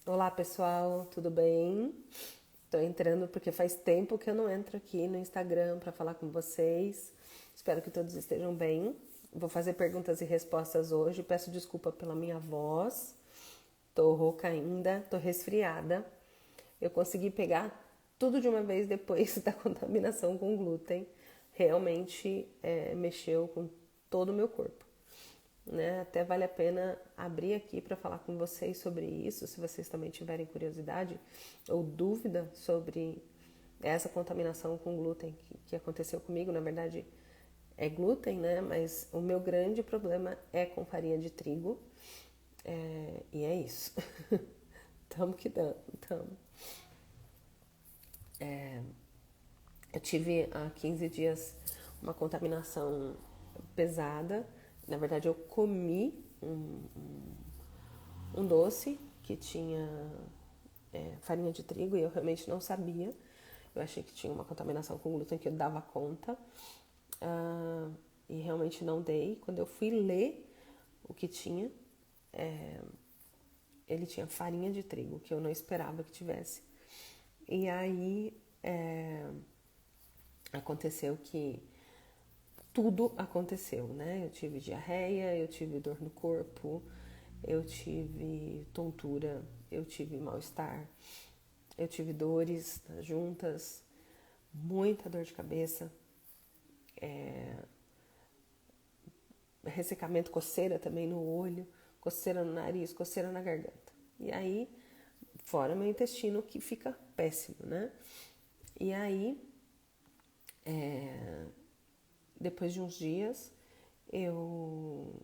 Olá pessoal, tudo bem? Tô entrando porque faz tempo que eu não entro aqui no Instagram para falar com vocês. Espero que todos estejam bem. Vou fazer perguntas e respostas hoje. Peço desculpa pela minha voz. Tô rouca ainda, tô resfriada. Eu consegui pegar tudo de uma vez depois da contaminação com glúten. Realmente mexeu com todo o meu corpo. Né? Até vale a pena abrir aqui para falar com vocês sobre isso, se vocês também tiverem curiosidade ou dúvida sobre essa contaminação com glúten que aconteceu comigo. Na verdade, é glúten, né? Mas o meu grande problema é com farinha de trigo. E é isso. Tamo que dando, tamo. Eu tive há 15 dias uma contaminação pesada. Na verdade, eu comi um doce que tinha farinha de trigo e eu realmente não sabia. Eu achei que tinha uma contaminação com glúten que eu dava conta. Ah, e realmente não dei. Quando eu fui ler o que tinha, é, ele tinha farinha de trigo, que eu não esperava que tivesse. E aí aconteceu que tudo aconteceu, né? Eu tive diarreia, eu tive dor no corpo, eu tive tontura, eu tive mal-estar, eu tive dores nas juntas, muita dor de cabeça, ressecamento, coceira também no olho, coceira no nariz, coceira na garganta. E aí, fora meu intestino que fica péssimo, né? E aí, depois de uns dias, eu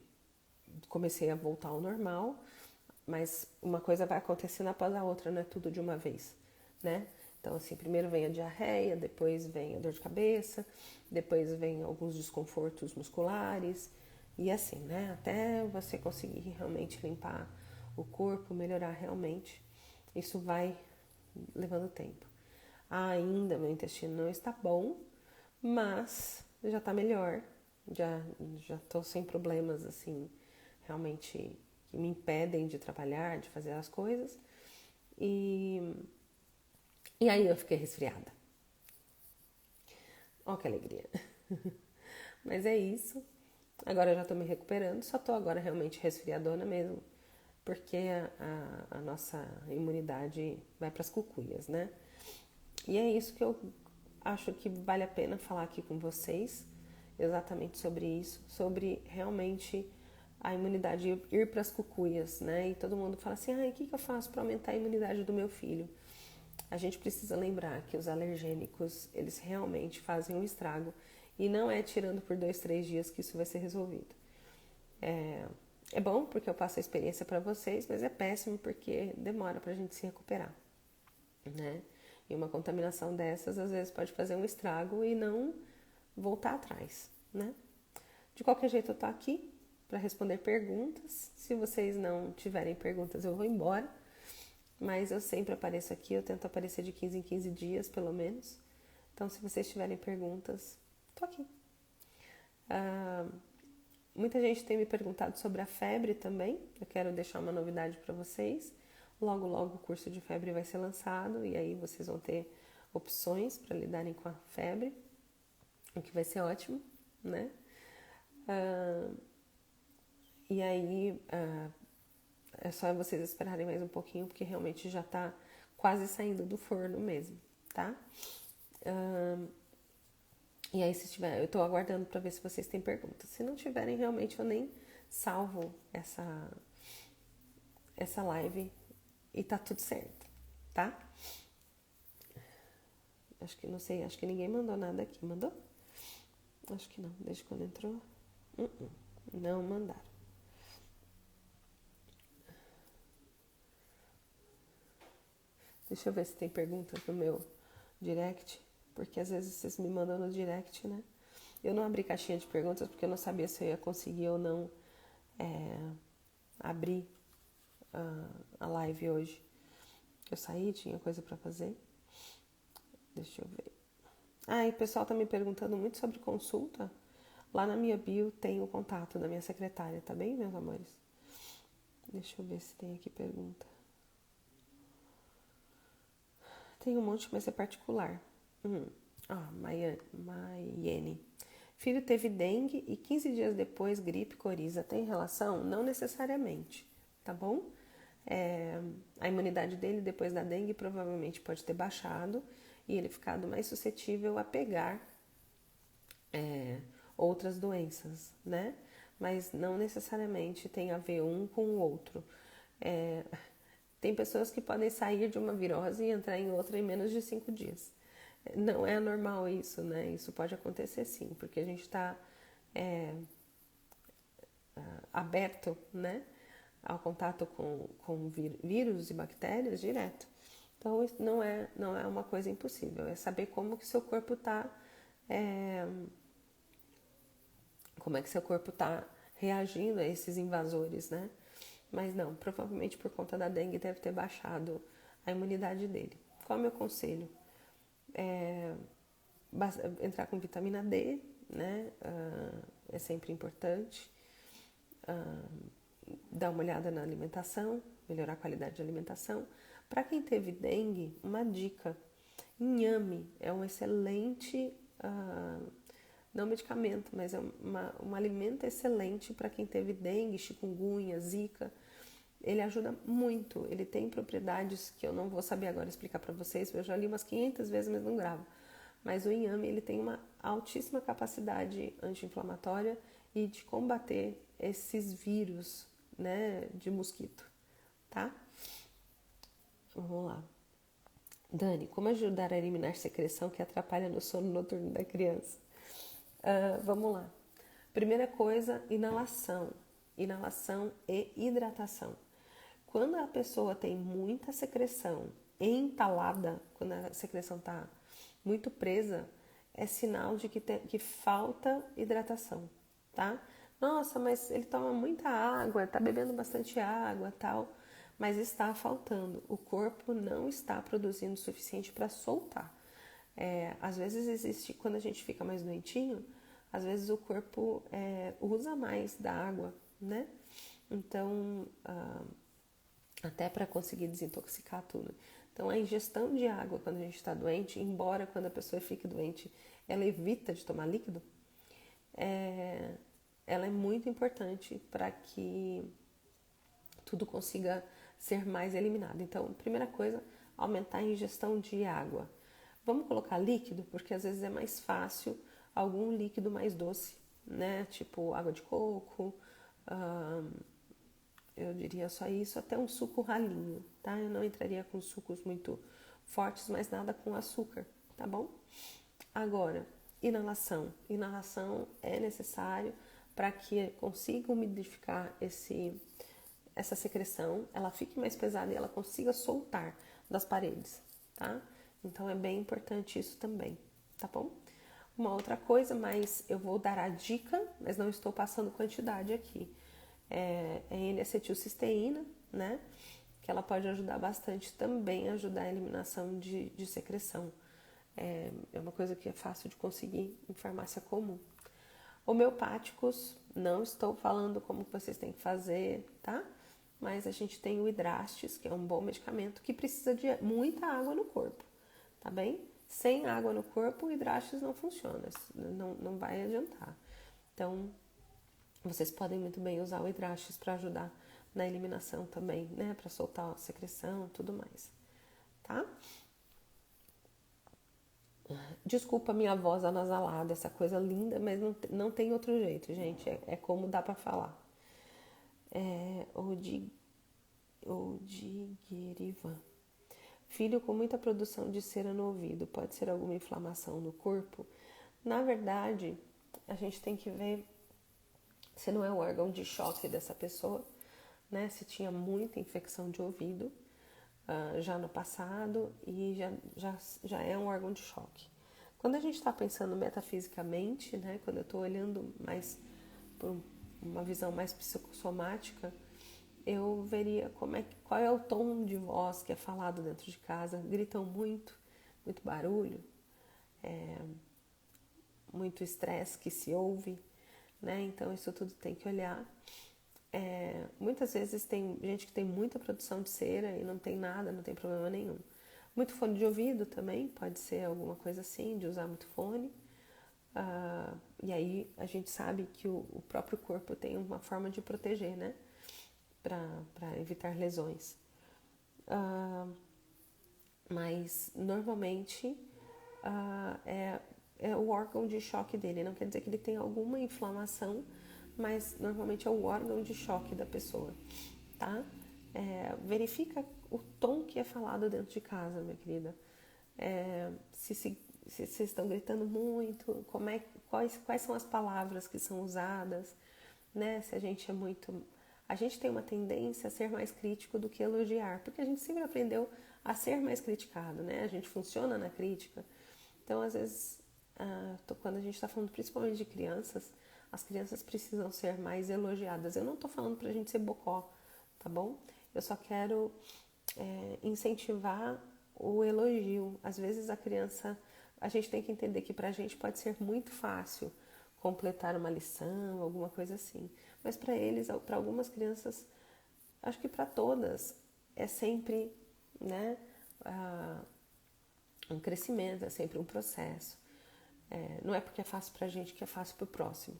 comecei a voltar ao normal, mas uma coisa vai acontecendo após a outra, não é tudo de uma vez, né? Então, assim, primeiro vem a diarreia, depois vem a dor de cabeça, depois vem alguns desconfortos musculares, e assim, né? Até você conseguir realmente limpar o corpo, melhorar realmente, isso vai levando tempo. Ainda meu intestino não está bom, mas já está melhor, já já estou sem problemas assim, realmente que me impedem de trabalhar, de fazer as coisas. E, e aí eu fiquei resfriada. Ó, que alegria. Mas é isso. Agora eu já tô me recuperando, só tô agora realmente resfriadona mesmo, porque a nossa imunidade vai para as cucuias, né? E é isso que eu acho que vale a pena falar aqui com vocês, exatamente sobre isso, sobre realmente a imunidade ir para as cucuias, né? E todo mundo fala assim: ah, o que eu faço para aumentar a imunidade do meu filho? A gente precisa lembrar que os alergênicos, eles realmente fazem um estrago e não é tirando por 2, 3 dias que isso vai ser resolvido. É, é bom porque eu passo a experiência para vocês, mas é péssimo porque demora para a gente se recuperar, né? E uma contaminação dessas às vezes pode fazer um estrago e não voltar atrás, né? De qualquer jeito eu tô aqui para responder perguntas. Se vocês não tiverem perguntas, eu vou embora. Mas eu sempre apareço aqui, eu tento aparecer de 15 em 15 dias, pelo menos. Então, se vocês tiverem perguntas, tô aqui. Ah, muita gente tem me perguntado sobre a febre também. Eu quero deixar uma novidade para vocês. Logo, logo o curso de febre vai ser lançado e aí vocês vão ter opções para lidarem com a febre, o que vai ser ótimo, né? Ah, e aí é só vocês esperarem mais um pouquinho, porque realmente já tá quase saindo do forno mesmo, tá? E aí, se tiver, eu tô aguardando para ver se vocês têm perguntas. Se não tiverem, realmente eu nem salvo essa live e tá tudo certo, tá? Acho que não sei, acho que ninguém mandou nada aqui. Mandou? Acho que não, desde quando entrou. Não mandaram. Deixa eu ver se tem perguntas no meu direct, porque às vezes vocês me mandam no direct, né? Eu não abri caixinha de perguntas porque eu não sabia se eu ia conseguir ou não abrir a live hoje. Eu saí, tinha coisa para fazer. Deixa eu ver. Ah, e o pessoal tá me perguntando muito sobre consulta. Lá na minha bio tem o contato da minha secretária, tá bem, meus amores? Deixa eu ver se tem aqui pergunta. Tem um monte, mas é particular. Maiene. Filho teve dengue e 15 dias depois gripe, coriza. Tem relação? Não necessariamente, tá bom? A imunidade dele depois da dengue provavelmente pode ter baixado e ele ficado mais suscetível a pegar outras doenças, né? Mas não necessariamente tem a ver um com o outro. Tem pessoas que podem sair de uma virose e entrar em outra em menos de 5 dias. Não é normal isso, né? Isso pode acontecer sim, porque a gente está aberto, né, ao contato com vírus e bactérias direto. Então, isso não é uma coisa impossível. É saber como que seu corpo está como é que seu corpo está reagindo a esses invasores, né? Mas não, provavelmente por conta da dengue deve ter baixado a imunidade dele. Qual é o meu conselho? Entrar com vitamina D, né? É sempre importante. Dar uma olhada na alimentação, melhorar a qualidade de alimentação. Para quem teve dengue, uma dica: inhame é um excelente, não medicamento, mas é um alimento excelente para quem teve dengue, chikungunya, zika. Ele ajuda muito, ele tem propriedades que eu não vou saber agora explicar para vocês, eu já li umas 500 vezes, mas não gravo. Mas o inhame, ele tem uma altíssima capacidade anti-inflamatória e de combater esses vírus, né, de mosquito, tá? Vamos lá. Dani, como ajudar a eliminar secreção que atrapalha no sono noturno da criança? Vamos lá. Primeira coisa, inalação. Inalação e hidratação. Quando a pessoa tem muita secreção entalada, quando a secreção está muito presa, é sinal de que falta hidratação, tá? Nossa, mas ele toma muita água, tá bebendo bastante água, tal, mas está faltando. O corpo não está produzindo o suficiente para soltar. Às vezes existe, quando a gente fica mais doentinho, às vezes o corpo usa mais da água, né? Então, até para conseguir desintoxicar tudo. Então, a ingestão de água quando a gente está doente, embora quando a pessoa fique doente, ela evita de tomar líquido, ela é muito importante para que tudo consiga ser mais eliminado. Então, primeira coisa, aumentar a ingestão de água. Vamos colocar líquido, porque às vezes é mais fácil algum líquido mais doce, né? Tipo água de coco, eu diria só isso, até um suco ralinho, tá? Eu não entraria com sucos muito fortes, mas nada com açúcar, tá bom? Agora, inalação. Inalação é necessário para que consiga umidificar essa secreção, ela fique mais pesada e ela consiga soltar das paredes, tá? Então é bem importante isso também, tá bom? Uma outra coisa, mas eu vou dar a dica, mas não estou passando quantidade aqui. É N-acetilcisteína, né? Que ela pode ajudar bastante também a ajudar a eliminação de secreção. É uma coisa que é fácil de conseguir em farmácia comum. Homeopáticos, não estou falando como vocês têm que fazer, tá? Mas a gente tem o Hidrastis, que é um bom medicamento que precisa de muita água no corpo, tá bem? Sem água no corpo, o Hidrastis não funciona, não vai adiantar. Então, vocês podem muito bem usar o Hidrastis para ajudar na eliminação também, né? Para soltar a secreção e tudo mais, tá? Desculpa a minha voz anasalada, essa coisa linda, mas não tem outro jeito, gente. É como dá para falar. Odigirivan. Filho com muita produção de cera no ouvido, pode ser alguma inflamação no corpo? Na verdade, a gente tem que ver se não é o órgão de choque dessa pessoa, né? Se tinha muita infecção de ouvido já no passado e já é um órgão de choque. Quando a gente está pensando metafisicamente, né? Quando eu estou olhando mais por uma visão mais psicossomática, eu veria qual é o tom de voz que é falado dentro de casa. Gritam muito barulho, muito estresse que se ouve, né? Então isso tudo tem que olhar. Muitas vezes tem gente que tem muita produção de cera e não tem nada, não tem problema nenhum. Muito fone de ouvido também, pode ser alguma coisa assim, de usar muito fone. E aí a gente sabe que o próprio corpo tem uma forma de proteger, né? Para evitar lesões. Mas normalmente é o órgão de choque dele. Não quer dizer que ele tenha alguma inflamação, mas normalmente é o órgão de choque da pessoa, tá? Verifica o tom que é falado dentro de casa, minha querida. Se vocês estão gritando muito, quais são as palavras que são usadas, né? Se a gente é muito... A gente tem uma tendência a ser mais crítico do que elogiar, porque a gente sempre aprendeu a ser mais criticado, né? A gente funciona na crítica. Então, às vezes, quando a gente está falando principalmente de crianças, as crianças precisam ser mais elogiadas. Eu não estou falando pra gente ser bocó, tá bom? Eu só quero incentivar o elogio. Às vezes a gente tem que entender que pra gente pode ser muito fácil completar uma lição, alguma coisa assim. Mas para eles, para algumas crianças, acho que para todas, é sempre, né, um crescimento, é sempre um processo. Não é porque é fácil pra gente que é fácil pro próximo.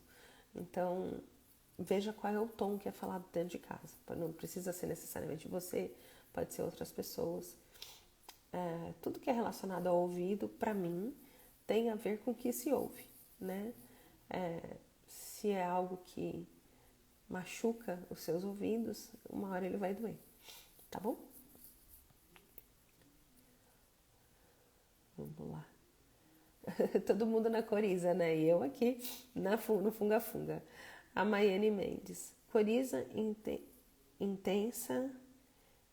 Então, veja qual é o tom que é falado dentro de casa. Não precisa ser necessariamente você, pode ser outras pessoas. Tudo que é relacionado ao ouvido, para mim, tem a ver com o que se ouve, né? Se é algo que machuca os seus ouvidos, uma hora ele vai doer, tá bom? Vamos lá. Todo mundo na coriza, né? E eu aqui no funga-funga. A Maiane Mendes. Coriza intensa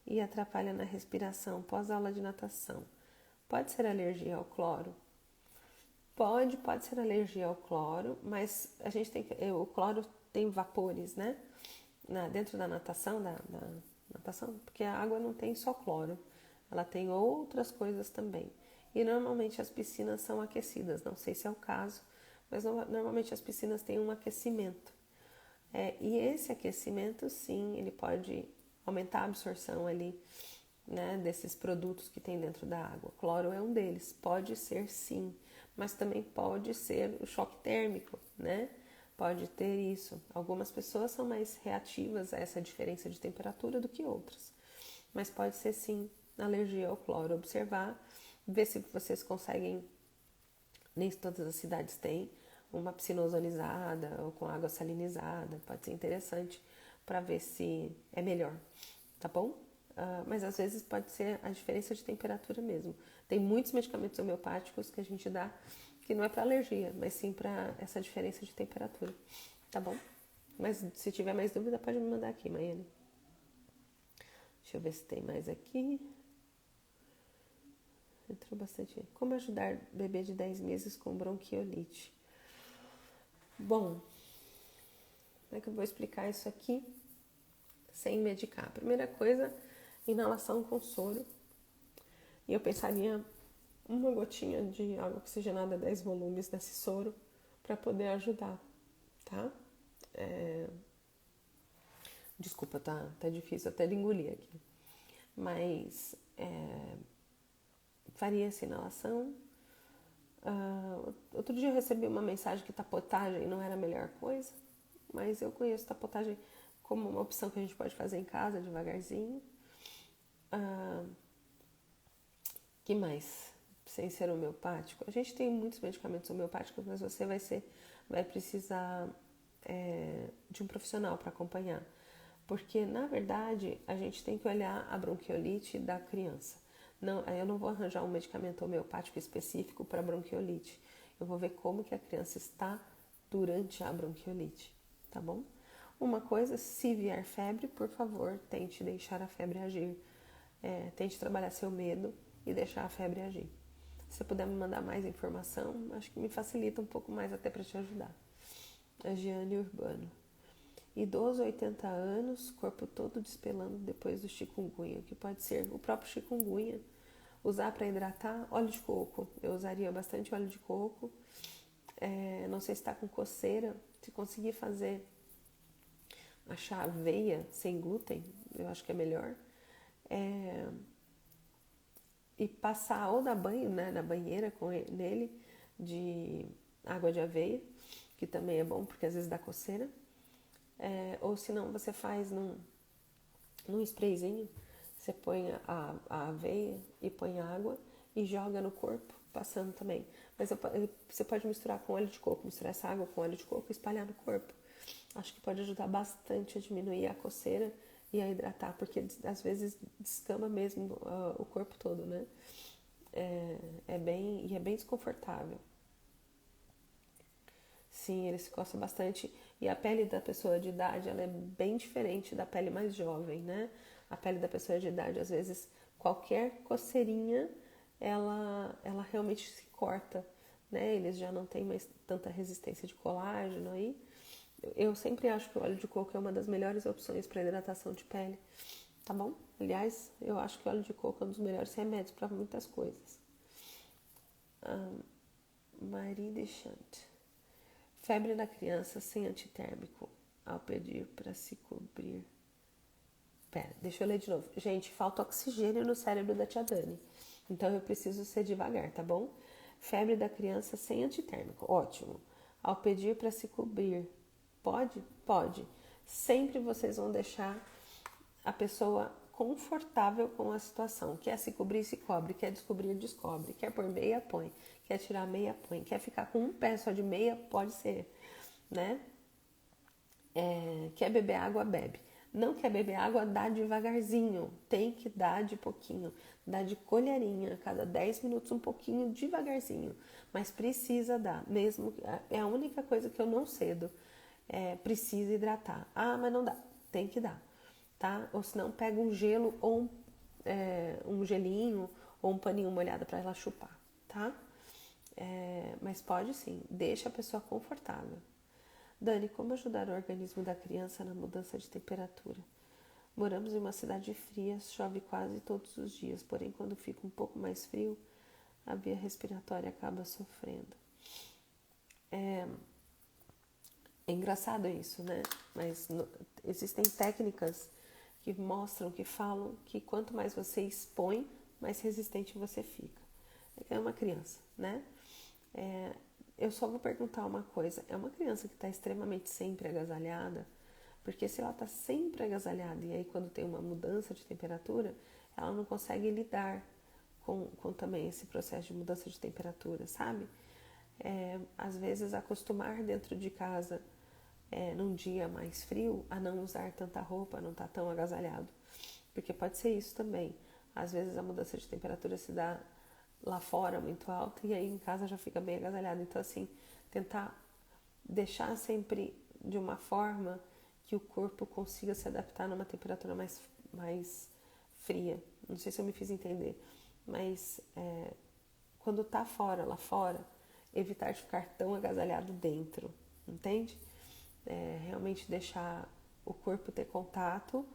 e atrapalha na respiração pós-aula de natação. Pode ser alergia ao cloro? Pode ser alergia ao cloro, mas a gente o cloro tem vapores, né? Dentro da natação, natação, porque a água não tem só cloro, ela tem outras coisas também. E normalmente as piscinas são aquecidas, não sei se é o caso, mas normalmente as piscinas têm um aquecimento. E esse aquecimento, sim, ele pode aumentar a absorção ali, né, desses produtos que tem dentro da água. O cloro é um deles, pode ser sim, mas também pode ser o choque térmico, né? Pode ter isso. Algumas pessoas são mais reativas a essa diferença de temperatura do que outras, mas pode ser sim alergia ao cloro. Observar, ver se vocês conseguem, nem todas as cidades têm, uma piscina ozonizada ou com água salinizada, pode ser interessante para ver se é melhor, tá bom? Mas às vezes pode ser a diferença de temperatura mesmo. Tem muitos medicamentos homeopáticos que a gente dá que não é para alergia, mas sim para essa diferença de temperatura, tá bom? Mas se tiver mais dúvida, pode me mandar aqui, Maiane. Deixa eu ver se tem mais aqui. Entrou bastante. Como ajudar bebê de 10 meses com bronquiolite? Bom, como é que eu vou explicar isso aqui sem medicar? Primeira coisa, inalação com soro. E eu pensaria uma gotinha de água oxigenada 10 volumes desse soro para poder ajudar, tá? Desculpa, tá difícil até de engolir aqui. Mas faria essa inalação. Outro dia eu recebi uma mensagem que tapotagem não era a melhor coisa, mas eu conheço tapotagem como uma opção que a gente pode fazer em casa, devagarzinho. Que mais? Sem ser homeopático. A gente tem muitos medicamentos homeopáticos, mas você vai precisar de um profissional para acompanhar. Porque, na verdade, a gente tem que olhar a bronquiolite da criança. Não, eu não vou arranjar um medicamento homeopático específico para bronquiolite. Eu vou ver como que a criança está durante a bronquiolite, tá bom? Uma coisa, se vier febre, por favor, tente deixar a febre agir. Tente trabalhar seu medo e deixar a febre agir. Se você puder me mandar mais informação, acho que me facilita um pouco mais até para te ajudar. A Giane Urbano. Idoso, 80 anos, corpo todo despelando depois do chikungunya. O que pode ser? O próprio chikungunya. Usar para hidratar, óleo de coco. Eu usaria bastante óleo de coco. Não sei se está com coceira. Se conseguir achar aveia sem glúten, eu acho que é melhor. e passar ou na banho, né, na banheira nele de água de aveia, que também é bom porque às vezes dá coceira. Ou se não, você faz num sprayzinho, você põe a aveia e põe água e joga no corpo, passando também. Mas você pode misturar com óleo de coco, misturar essa água com óleo de coco e espalhar no corpo. Acho que pode ajudar bastante a diminuir a coceira e a hidratar, porque às vezes descama mesmo o corpo todo, né? É bem desconfortável. Sim, ele se coça bastante. E a pele da pessoa de idade, ela é bem diferente da pele mais jovem, né? A pele da pessoa de idade, às vezes, qualquer coceirinha, ela realmente se corta, né? Eles já não têm mais tanta resistência de colágeno aí. Eu sempre acho que o óleo de coco é uma das melhores opções para hidratação de pele, tá bom? Aliás, eu acho que o óleo de coco é um dos melhores remédios para muitas coisas. Marie Deschamps. Febre na criança sem antitérmico, ao pedir para se cobrir. Pera, deixa eu ler de novo. Gente, falta oxigênio no cérebro da tia Dani. Então eu preciso ser devagar, tá bom? Febre da criança sem antitérmico. Ótimo. Ao pedir para se cobrir. Pode? Pode. Sempre vocês vão deixar a pessoa confortável com a situação. Quer se cobrir, se cobre. Quer descobrir, descobre. Quer pôr meia, põe. Quer tirar meia, põe. Quer ficar com um pé só de meia, pode ser, né? Quer beber água, bebe. Não quer beber água, dá devagarzinho. Tem que dar de pouquinho. Dá de colherinha, cada 10 minutos um pouquinho devagarzinho. Mas precisa dar. Mesmo, é a única coisa que eu não cedo. Precisa hidratar. Ah, mas não dá. Tem que dar. Tá? Ou senão pega um gelo ou um gelinho ou um paninho molhado para ela chupar, tá? Mas pode sim, deixa a pessoa confortável. Dani, como ajudar o organismo da criança na mudança de temperatura? Moramos em uma cidade fria, chove quase todos os dias, porém quando fica um pouco mais frio, a via respiratória acaba sofrendo. É engraçado isso, né? Mas existem técnicas que mostram, que falam que quanto mais você expõe, mais resistente você fica. É uma criança, né? Eu só vou perguntar uma coisa. É uma criança que está extremamente sempre agasalhada? Porque se ela está sempre agasalhada e aí quando tem uma mudança de temperatura, ela não consegue lidar com também esse processo de mudança de temperatura, sabe? Às vezes acostumar dentro de casa num dia mais frio a não usar tanta roupa, não estar tão agasalhado. Porque pode ser isso também. Às vezes a mudança de temperatura se dá lá fora muito alta e aí em casa já fica bem agasalhado. Então assim, tentar deixar sempre de uma forma que o corpo consiga se adaptar numa temperatura mais fria. Não sei se eu me fiz entender, mas quando tá fora, lá fora, evitar de ficar tão agasalhado dentro, entende? Realmente deixar o corpo ter contato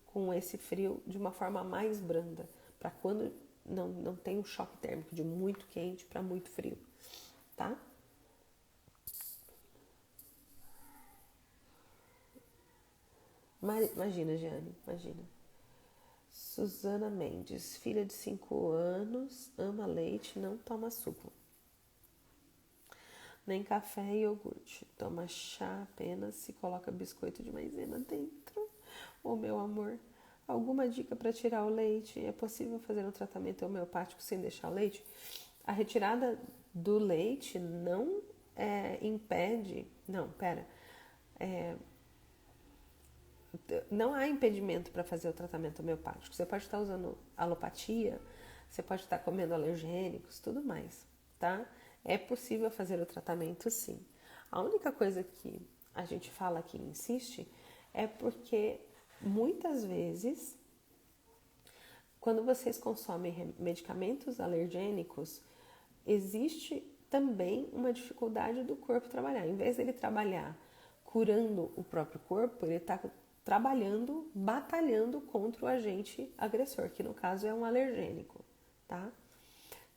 com esse frio de uma forma mais branda, para quando não tem um choque térmico de muito quente para muito frio, tá? Imagina, Jeane, imagina. Suzana Mendes, filha de 5 anos, ama leite, não toma suco. Nem café e iogurte. Toma chá apenas se coloca biscoito de maisena dentro. Ô, meu amor, alguma dica para tirar o leite? É possível fazer um tratamento homeopático sem deixar o leite? A retirada do leite não impede... Não, pera. Não há impedimento para fazer o tratamento homeopático. Você pode estar usando alopatia, você pode estar comendo alergênicos, tudo mais, tá? É possível fazer o tratamento, sim. A única coisa que a gente fala aqui e insiste é porque muitas vezes, quando vocês consomem medicamentos alergênicos, existe também uma dificuldade do corpo trabalhar. Em vez dele trabalhar curando o próprio corpo, ele está trabalhando, batalhando contra o agente agressor, que no caso é um alergênico, tá?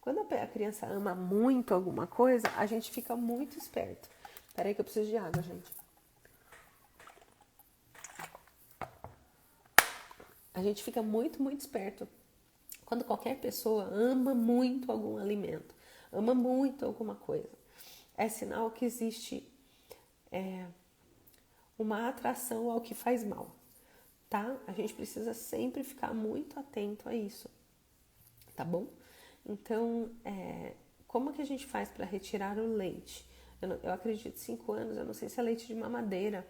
Quando a criança ama muito alguma coisa, a gente fica muito esperto. Peraí que eu preciso de água, gente. A gente fica muito, muito esperto Quando qualquer pessoa ama muito algum alimento, ama muito alguma coisa, é sinal que existe uma atração ao que faz mal, tá? A gente precisa sempre ficar muito atento a isso, tá bom? Então, como que a gente faz para retirar o leite? Eu acredito 5 anos, eu não sei se é leite de mamadeira,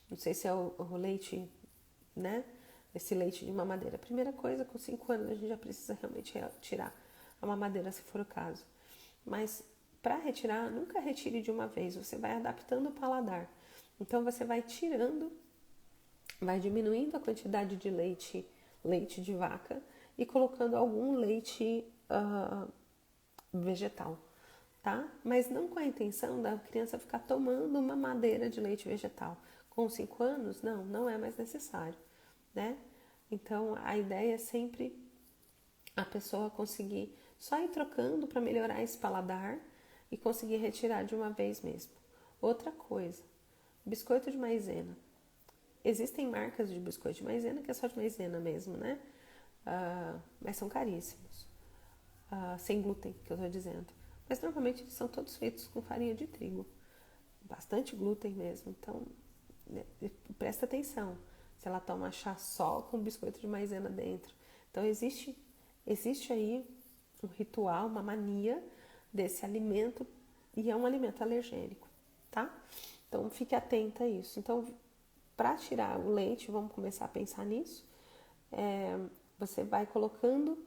não sei se é o leite, né? Esse leite de mamadeira. A primeira coisa, com 5 anos a gente já precisa realmente tirar a mamadeira, se for o caso. Mas para retirar, nunca retire de uma vez, você vai adaptando o paladar. Então você vai tirando, vai diminuindo a quantidade de leite de vaca e colocando algum leite vegetal, tá? Mas não com a intenção da criança ficar tomando uma mamadeira de leite vegetal. Com 5 anos, não é mais necessário, né? Então a ideia é sempre a pessoa conseguir só ir trocando para melhorar esse paladar e conseguir retirar de uma vez mesmo. Outra coisa, biscoito de maisena. Existem marcas de biscoito de maisena que é só de maisena mesmo, né? Mas são caríssimos. Sem glúten, que eu estou dizendo. Mas normalmente eles são todos feitos com farinha de trigo. Bastante glúten mesmo. Então, presta atenção. Se ela toma chá só com biscoito de maisena dentro. Então, existe aí um ritual, uma mania desse alimento e é um alimento alergênico, tá? Então, fique atenta a isso. Então, para tirar o leite, vamos começar a pensar nisso. Você vai colocando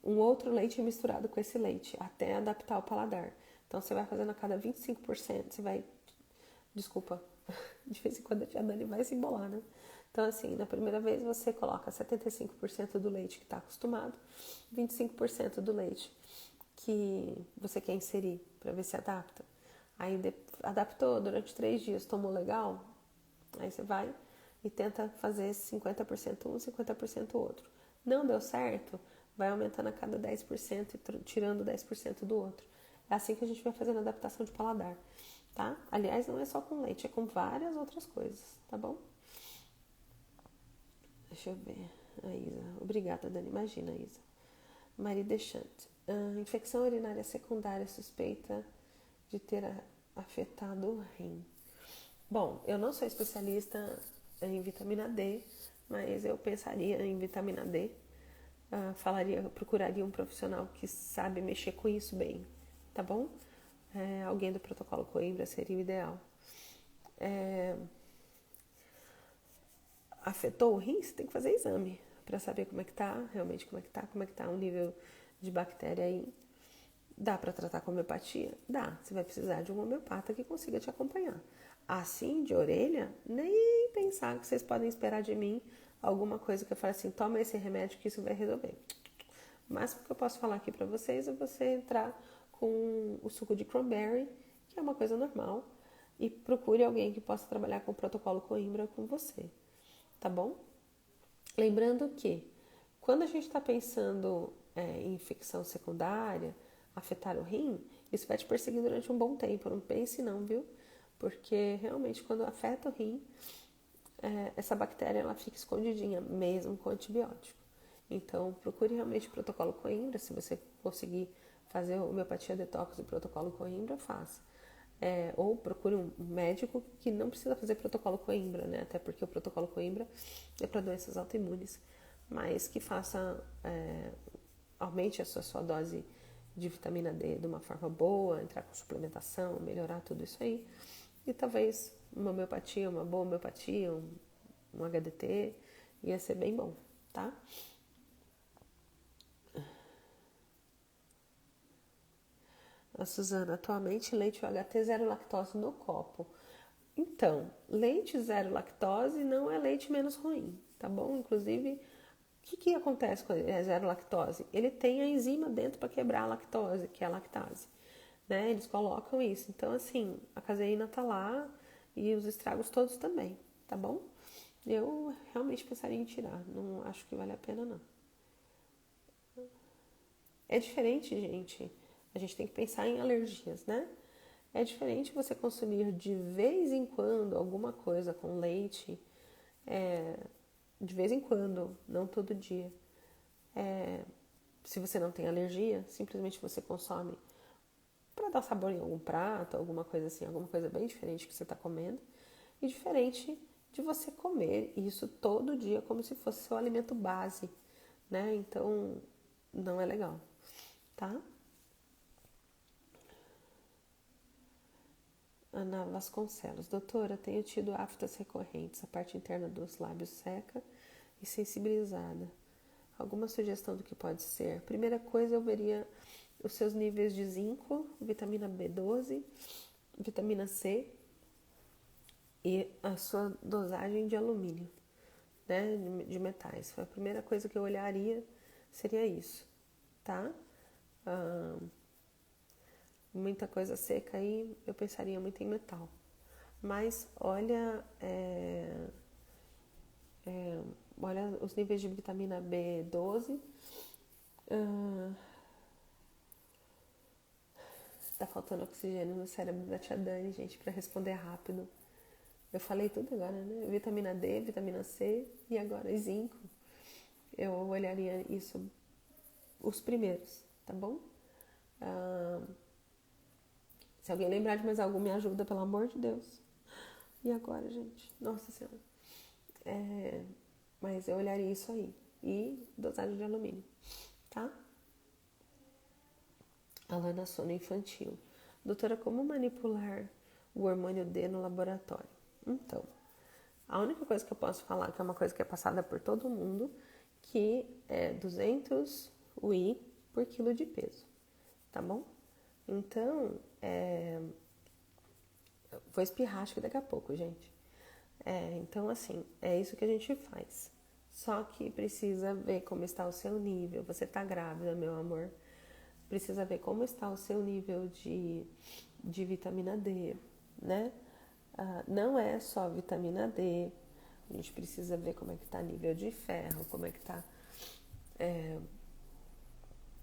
um outro leite misturado com esse leite, até adaptar o paladar. Então, você vai fazendo a cada 25%, você vai... Desculpa, de vez em quando a tia Dani vai se embolar, né? Então, assim, na primeira vez você coloca 75% do leite que está acostumado, 25% do leite que você quer inserir, para ver se adapta. Aí, adaptou durante 3 dias, tomou legal, aí você vai e tenta fazer 50% um, 50% outro. Não deu certo, vai aumentando a cada 10% e tirando 10% do outro. É assim que a gente vai fazendo a adaptação de paladar, tá? Aliás, não é só com leite, é com várias outras coisas, tá bom? Deixa eu ver. A Isa. Obrigada, Dani. Imagina, Isa. Marie Deschante. Infecção urinária secundária suspeita de ter afetado o rim. Bom, eu não sou especialista em vitamina D, mas eu pensaria em vitamina D. Procuraria um profissional que sabe mexer com isso bem, tá bom? Alguém do protocolo Coimbra seria o ideal. Afetou o rim, você tem que fazer exame para saber como é que tá, realmente como é que tá o nível de bactéria aí. Dá para tratar com homeopatia? Dá. Você vai precisar de um homeopata que consiga te acompanhar. Assim, de orelha, nem pensar que vocês podem esperar de mim alguma coisa que eu fale assim, toma esse remédio que isso vai resolver. O máximo que eu posso falar aqui para vocês é você entrar com o suco de cranberry, que é uma coisa normal, e procure alguém que possa trabalhar com o protocolo Coimbra com você, tá bom? Lembrando que quando a gente está pensando em infecção secundária, afetar o rim, isso vai te perseguir durante um bom tempo, não pense não, viu? Porque realmente quando afeta o rim, essa bactéria ela fica escondidinha, mesmo com antibiótico. Então, procure realmente o protocolo Coimbra, se você conseguir fazer homeopatia detox e protocolo Coimbra, faça. Ou procure um médico que não precisa fazer protocolo Coimbra, né? Até porque o protocolo Coimbra é para doenças autoimunes, mas que faça, aumente a sua dose de vitamina D de uma forma boa, entrar com suplementação, melhorar tudo isso aí. E talvez uma homeopatia, uma boa homeopatia, um HDT, ia ser bem bom, tá? A Suzana, atualmente leite UHT zero lactose no copo. Então, leite zero lactose não é leite menos ruim, tá bom? Inclusive, o que acontece com ele zero lactose? Ele tem a enzima dentro para quebrar a lactose, que é a lactase, né? Eles colocam isso. Então, assim, a caseína tá lá e os estragos todos também, tá bom? Eu realmente pensaria em tirar, não acho que vale a pena, não. É diferente, gente. A gente tem que pensar em alergias, né? É diferente você consumir de vez em quando alguma coisa com leite, de vez em quando, não todo dia. Se você não tem alergia, simplesmente você consome para dar sabor em algum prato, alguma coisa assim, alguma coisa bem diferente que você está comendo. E diferente de você comer isso todo dia como se fosse seu alimento base, né? Então, não é legal, tá? Ana Vasconcelos. Doutora, tenho tido aftas recorrentes, a parte interna dos lábios seca e sensibilizada. Alguma sugestão do que pode ser? Primeira coisa, eu veria os seus níveis de zinco, vitamina B12, vitamina C e a sua dosagem de alumínio, né, de metais. A primeira coisa que eu olharia seria isso, tá? Muita coisa seca aí, eu pensaria muito em metal. Mas olha, olha os níveis de vitamina B12. Tá faltando oxigênio no cérebro da tia Dani, gente, para responder rápido. Eu falei tudo agora, né? Vitamina D, vitamina C e agora zinco. Eu olharia isso, os primeiros, tá bom? Se alguém lembrar de mais algo, me ajuda, pelo amor de Deus. E agora, gente? Nossa Senhora. Mas eu olharia isso aí. E dosagem de alumínio, tá? Alana, sono infantil. Doutora, como manipular o hormônio D no laboratório? Então, a única coisa que eu posso falar, que é uma coisa que é passada por todo mundo, que é 200 UI por quilo de peso, tá bom? Então, vou espirrar acho que daqui a pouco, gente. Então, assim, é isso que a gente faz. Só que precisa ver como está o seu nível. Você tá grávida, meu amor. Precisa ver como está o seu nível de vitamina D, né? Não é só vitamina D. A gente precisa ver como é que tá o nível de ferro, como é que tá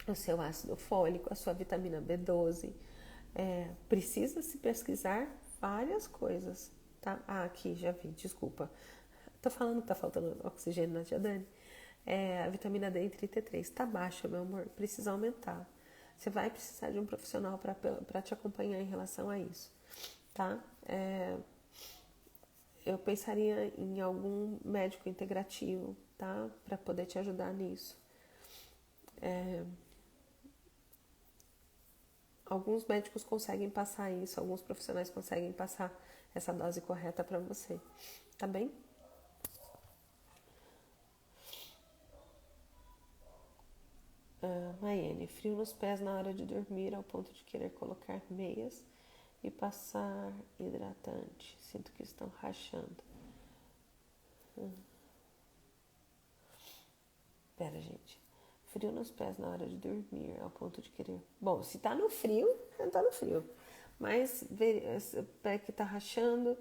o seu ácido fólico, a sua vitamina B12. Precisa se pesquisar várias coisas, tá? Aqui, já vi, desculpa. Tô falando que tá faltando oxigênio na tia Dani. A vitamina D em 33 tá baixa, meu amor, precisa aumentar. Você vai precisar de um profissional para te acompanhar em relação a isso, tá? Eu pensaria em algum médico integrativo, tá? Para poder te ajudar nisso. Alguns médicos conseguem passar isso, alguns profissionais conseguem passar essa dose correta para você, tá bem? Maiene, frio nos pés na hora de dormir ao ponto de querer colocar meias e passar hidratante. Sinto que estão rachando. Pera, gente. Frio nos pés na hora de dormir ao ponto de querer... Bom, se tá no frio, não tá no frio. Mas o pé que tá rachando,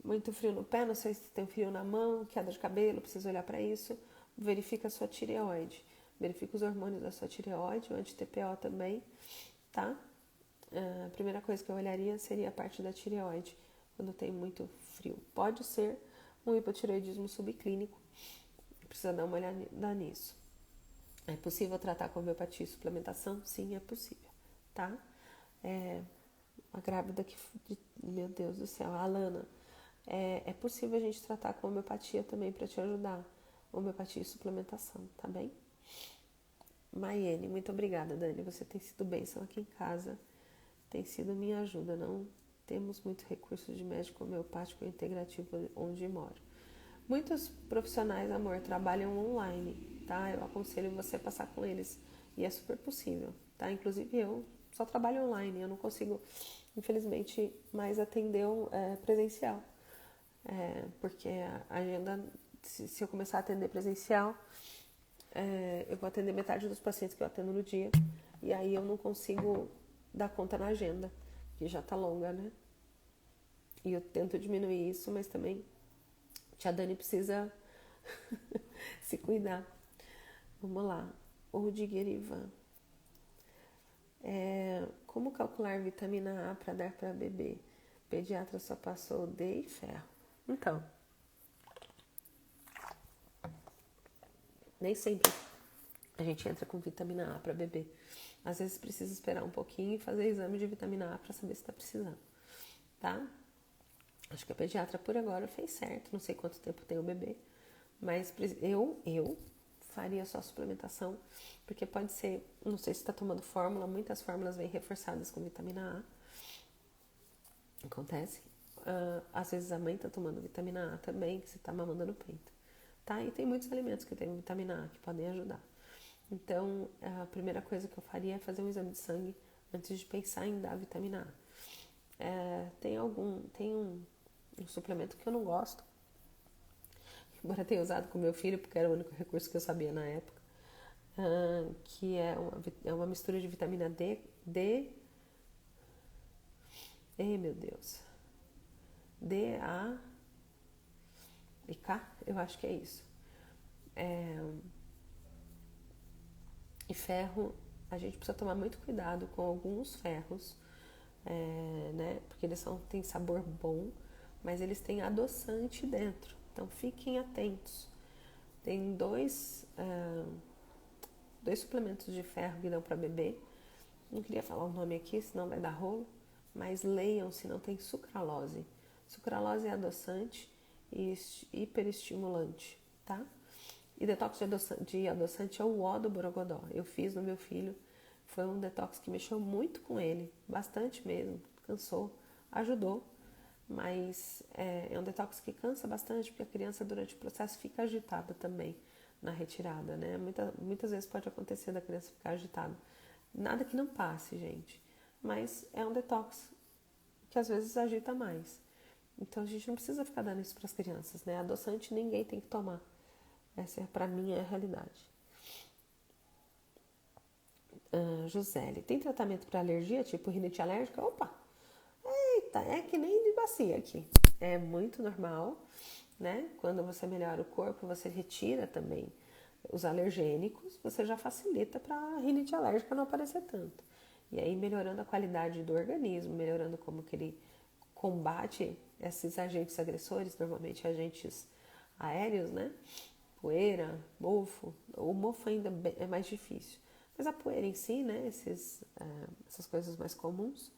muito frio no pé, não sei se tem frio na mão, queda de cabelo, precisa olhar para isso. Verifica a sua tireoide. Verifica os hormônios da sua tireoide, o anti-TPO também, tá? A primeira coisa que eu olharia seria a parte da tireoide, quando tem muito frio. Pode ser um hipotireoidismo subclínico, precisa dar uma olhada nisso. É possível tratar com homeopatia e suplementação? Sim, é possível, tá? A grávida que... Meu Deus do céu, a Alana. É possível a gente tratar com homeopatia também para te ajudar. Homeopatia e suplementação, tá bem? Maiene, muito obrigada, Dani. Você tem sido bênção aqui em casa. Tem sido minha ajuda. Não temos muito recursos de médico homeopático integrativo onde moro. Muitos profissionais, amor, trabalham online, tá? Eu aconselho você a passar com eles. E é super possível, tá? Inclusive eu só trabalho online. Eu não consigo, infelizmente, mais atender presencial. Porque a agenda, se eu começar a atender presencial, eu vou atender metade dos pacientes que eu atendo no dia. E aí eu não consigo dar conta na agenda, que já tá longa, né? E eu tento diminuir isso, mas também tia Dani precisa se cuidar. Vamos lá. Rudiger Ivan. Como calcular vitamina A para dar para bebê? Pediatra só passou D e ferro. Então, nem sempre a gente entra com vitamina A para beber. Às vezes precisa esperar um pouquinho e fazer exame de vitamina A para saber se está precisando, tá? Acho que a pediatra por agora fez certo, não sei quanto tempo tem o bebê, mas eu faria só suplementação, porque pode ser, não sei se está tomando fórmula, muitas fórmulas vêm reforçadas com vitamina A, acontece. Às vezes a mãe está tomando vitamina A também, que você está mamando no peito, tá? E tem muitos alimentos que tem vitamina A que podem ajudar. Então, a primeira coisa que eu faria é fazer um exame de sangue antes de pensar em dar vitamina A. Tem um suplemento que eu não gosto, embora tenha usado com meu filho, porque era o único recurso que eu sabia na época, que é uma mistura de vitamina Ei, meu Deus, D, A e K, eu acho que é isso. E ferro, a gente precisa tomar muito cuidado com alguns ferros, né? Porque eles têm sabor bom, mas eles têm adoçante dentro. Então fiquem atentos. Tem dois suplementos de ferro que dão para beber. Não queria falar o nome aqui, senão vai dar rolo. Mas leiam se não tem sucralose. Sucralose é adoçante e hiperestimulante, tá? E detox de adoçante é o O do borogodó. Eu fiz no meu filho. Foi um detox que mexeu muito com ele. Bastante mesmo. Cansou. Ajudou. Mas é um detox que cansa bastante, porque a criança durante o processo fica agitada também na retirada, né? Muitas vezes pode acontecer da criança ficar agitada. Nada que não passe, gente. Mas é um detox que às vezes agita mais. Então a gente não precisa ficar dando isso para as crianças, né? Adoçante ninguém tem que tomar. Essa, para mim, é a realidade. Josélia, tem tratamento para alergia, tipo rinite alérgica? Opa! Eita, é que nem de bacia aqui. É muito normal, né? Quando você melhora o corpo, você retira também os alergênicos, você já facilita para a rinite alérgica não aparecer tanto. E aí, melhorando a qualidade do organismo, melhorando como que ele combate esses agentes agressores, normalmente agentes aéreos, né? Poeira, mofo. O mofo ainda é mais difícil. Mas a poeira em si, né? Essas coisas mais comuns,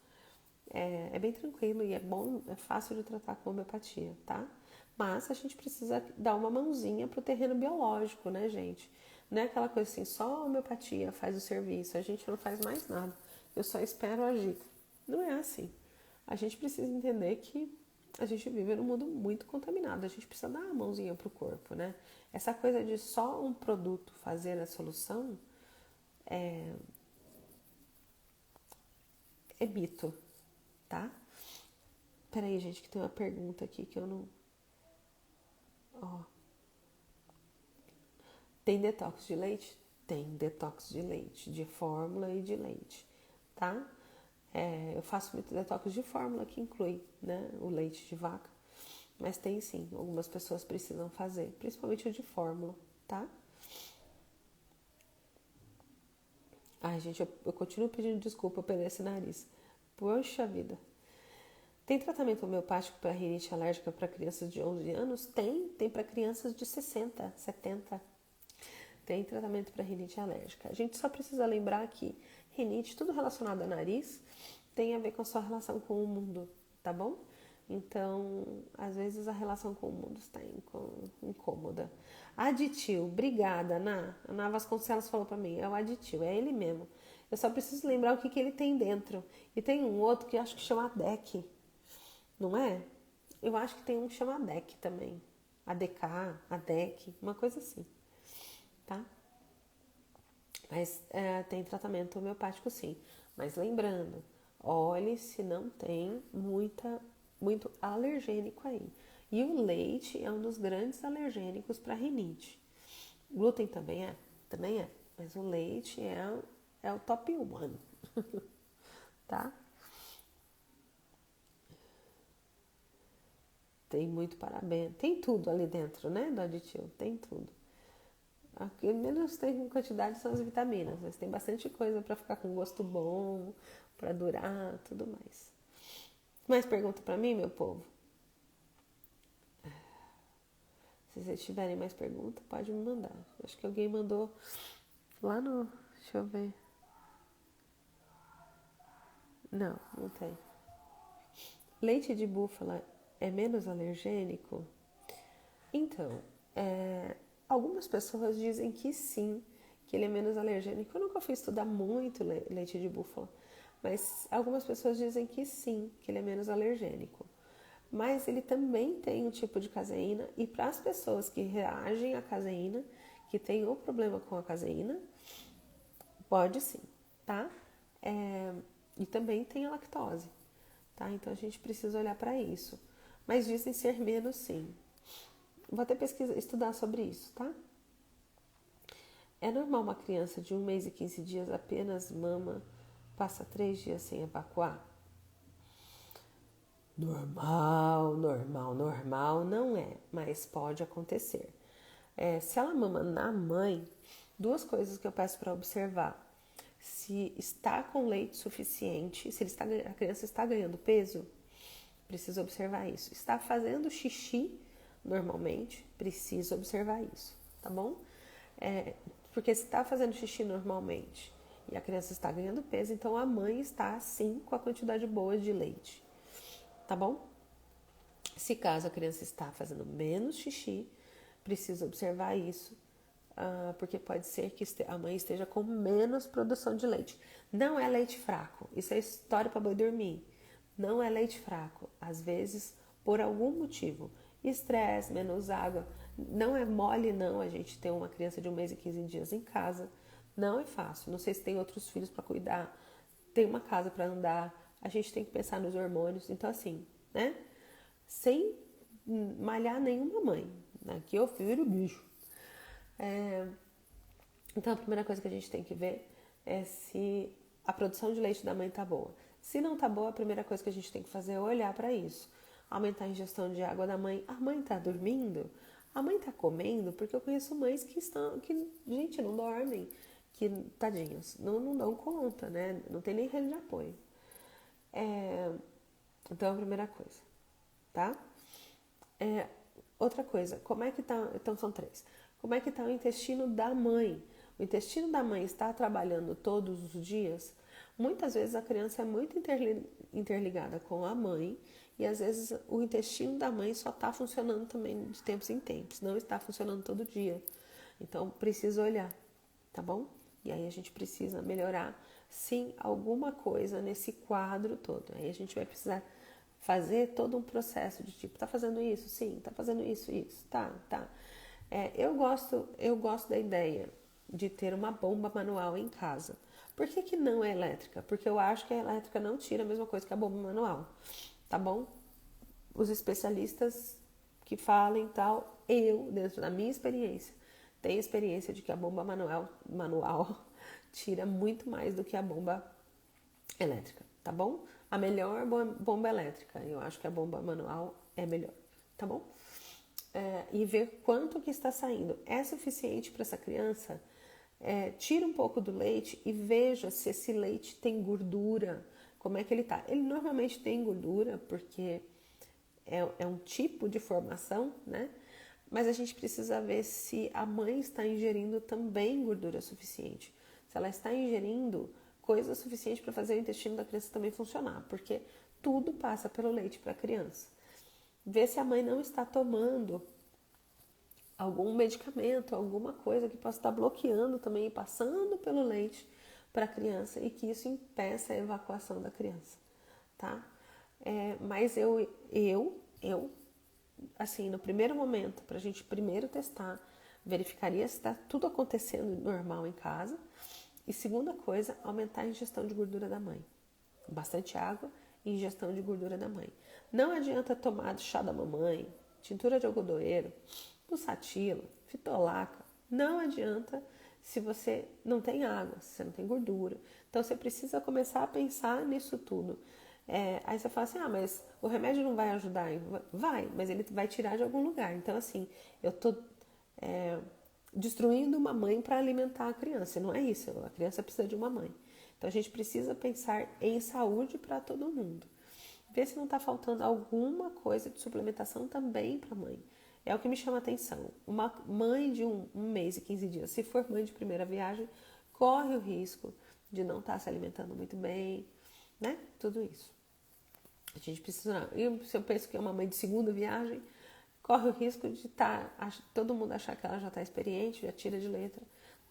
é bem tranquilo e é bom, é fácil de tratar com homeopatia, tá? Mas a gente precisa dar uma mãozinha pro terreno biológico, né, gente? Não é aquela coisa assim, só a homeopatia faz o serviço, a gente não faz mais nada. Eu só espero agir. Não é assim. A gente precisa entender que a gente vive num mundo muito contaminado. A gente precisa dar a mãozinha pro corpo, né? Essa coisa de só um produto fazer a solução é mito, tá? Peraí, gente, que tem uma pergunta aqui que eu não... Ó. Tem detox de leite? Tem detox de leite, de fórmula e de leite, tá? Eu faço muito detox de fórmula, que inclui, né, o leite de vaca. Mas tem sim, algumas pessoas precisam fazer, principalmente o de fórmula, tá? Ai, gente, eu continuo pedindo desculpa por esse nariz. Poxa vida. Tem tratamento homeopático para rinite alérgica para crianças de 11 anos? Tem para crianças de 60, 70. Tem tratamento para rinite alérgica. A gente só precisa lembrar que rinite, tudo relacionado a nariz, tem a ver com a sua relação com o mundo, tá bom? Então, às vezes a relação com o mundo está incômoda. Aditil, obrigada, Ana. A Ana Vasconcelos falou para mim, é o aditil, é ele mesmo. Eu só preciso lembrar o que ele tem dentro. E tem um outro que eu acho que chama DEC, não é? Eu acho que tem um que chama DEC também. ADK, ADEC, uma coisa assim, tá? Mas tem tratamento homeopático sim. Mas lembrando, olhe se não tem muito alergênico aí. E o leite é um dos grandes alergênicos para rinite. Glúten também é? Também é. Mas o leite é o top one. Tá? Tem muito parabéns. Tem tudo ali dentro, né? Do aditivo. Tem tudo. O que menos tem quantidade são as vitaminas, mas tem bastante coisa para ficar com gosto bom, para durar, tudo mais. Mais pergunta para mim, meu povo? Se vocês tiverem mais perguntas, pode me mandar. Acho que alguém mandou Lá no... Deixa eu ver. Não, não tem. Leite de búfala é menos alergênico? Então, algumas pessoas dizem que sim, que ele é menos alergênico. Eu nunca fui estudar muito leite de búfala, mas algumas pessoas dizem que sim, que ele é menos alergênico. Mas ele também tem um tipo de caseína, e para as pessoas que reagem à caseína, que tem o problema com a caseína, pode sim, tá? E também tem a lactose, tá? Então a gente precisa olhar para isso. Mas dizem ser menos sim. Vou até estudar sobre isso, tá? É normal uma criança de 1 mês e 15 dias apenas mama, passa 3 dias sem evacuar? Normal não é, mas pode acontecer. Se ela mama na mãe, duas coisas que eu peço para observar. Se está com leite suficiente, se a criança está ganhando peso, precisa observar isso. Está fazendo xixi normalmente, precisa observar isso, tá bom? Porque se está fazendo xixi normalmente e a criança está ganhando peso, então a mãe está sim com a quantidade boa de leite, tá bom? Se caso a criança está fazendo menos xixi, precisa observar isso, porque pode ser que a mãe esteja com menos produção de leite. Não é leite fraco, isso é história para boi dormir. Não é leite fraco, às vezes por algum motivo, estresse, menos água. Não é mole não a gente ter uma criança de 1 mês e 15 dias em casa, não é fácil. Não sei se tem outros filhos para cuidar, tem uma casa para andar, a gente tem que pensar nos hormônios, então assim, né? Sem malhar nenhuma mãe. Aqui eu viro bicho. Então a primeira coisa que a gente tem que ver é se a produção de leite da mãe tá boa. Se não tá boa, a primeira coisa que a gente tem que fazer é olhar para isso. Aumentar a ingestão de água da mãe. A mãe tá dormindo? A mãe tá comendo? Porque eu conheço mães que gente, não dormem, que tadinhos, não dão conta, né? Não tem nem rede de apoio. Então é a primeira coisa, tá? Outra coisa, como é que tá? Então são três. Como é que tá o intestino da mãe? O intestino da mãe está trabalhando todos os dias? Muitas vezes a criança é muito interligada com a mãe e às vezes o intestino da mãe só está funcionando também de tempos em tempos, não está funcionando todo dia. Então precisa olhar, tá bom? E aí a gente precisa melhorar, sim, alguma coisa nesse quadro todo. Aí a gente vai precisar fazer todo um processo de tipo, tá fazendo isso? Sim, tá fazendo isso, tá. Eu gosto da ideia de ter uma bomba manual em casa. Por que não é elétrica? Porque eu acho que a elétrica não tira a mesma coisa que a bomba manual, tá bom? Os especialistas que falem tal, eu, dentro da minha experiência, tenho experiência de que a bomba manual tira muito mais do que a bomba elétrica, tá bom? A melhor bomba elétrica, eu acho que a bomba manual é melhor, tá bom? E ver quanto que está saindo. É suficiente para essa criança? Tira um pouco do leite e veja se esse leite tem gordura, como é que ele tá. Ele normalmente tem gordura porque é um tipo de formação, né? Mas a gente precisa ver se a mãe está ingerindo também gordura suficiente. Se ela está ingerindo coisa suficiente para fazer o intestino da criança também funcionar, porque tudo passa pelo leite para a criança. Ver se a mãe não está tomando algum medicamento, alguma coisa que possa estar bloqueando também, passando pelo leite para a criança e que isso impeça a evacuação da criança, tá? Mas assim, no primeiro momento, para a gente primeiro testar, verificaria se está tudo acontecendo normal em casa. E segunda coisa, aumentar a ingestão de gordura da mãe. Bastante água e ingestão de gordura da mãe. Não adianta tomar chá da mamãe, tintura de algodoeiro, pulsatila, fitolaca. Não adianta se você não tem água, se você não tem gordura. Então você precisa começar a pensar nisso tudo. Aí você fala assim, mas o remédio não vai ajudar? Vai, mas ele vai tirar de algum lugar. Então assim, eu tô destruindo uma mãe para alimentar a criança. Não é isso, a criança precisa de uma mãe. Então a gente precisa pensar em saúde para todo mundo. Ver se não está faltando alguma coisa de suplementação também para a mãe. É o que me chama a atenção. Uma mãe de um mês e 15 dias, se for mãe de primeira viagem, corre o risco de não estar se alimentando muito bem, né? Tudo isso. A gente precisa. E se eu penso que é uma mãe de segunda viagem, corre o risco de todo mundo achar que ela já está experiente, já tira de letra,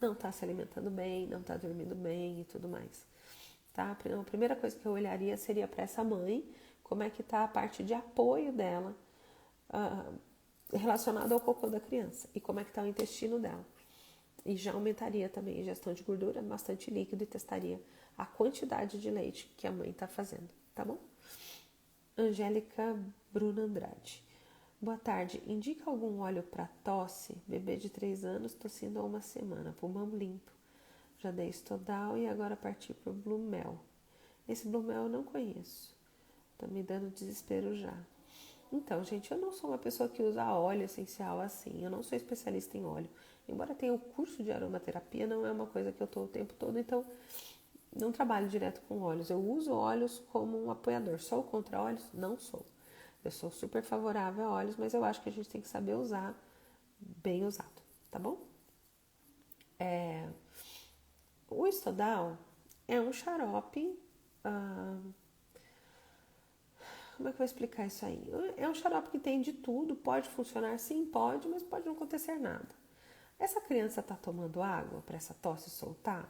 não está se alimentando bem, não está dormindo bem e tudo mais. Tá? A primeira coisa que eu olharia seria para essa mãe, como é que está a parte de apoio dela relacionada ao cocô da criança e como é que está o intestino dela. E já aumentaria também a ingestão de gordura, bastante líquido e testaria a quantidade de leite que a mãe está fazendo, tá bom? Angélica Bruna Andrade. Boa tarde. Indica algum óleo para tosse? Bebê de 3 anos tossindo há uma semana. Pulmão limpo. Já dei Estodal e agora parti para o Blumel. Esse Blumel eu não conheço. Tá me dando desespero já. Então, gente, eu não sou uma pessoa que usa óleo essencial assim. Eu não sou especialista em óleo. Embora tenha o curso de aromaterapia, não é uma coisa que eu estou o tempo todo. Então, não trabalho direto com óleos. Eu uso óleos como um apoiador. Sou contra óleos? Não sou. Eu sou super favorável a óleos, mas eu acho que a gente tem que saber usar bem usado, tá bom? O Estodal é um xarope. Como é que eu vou explicar isso aí? É um xarope que tem de tudo, pode funcionar sim, pode, mas pode não acontecer nada. Essa criança está tomando água para essa tosse soltar?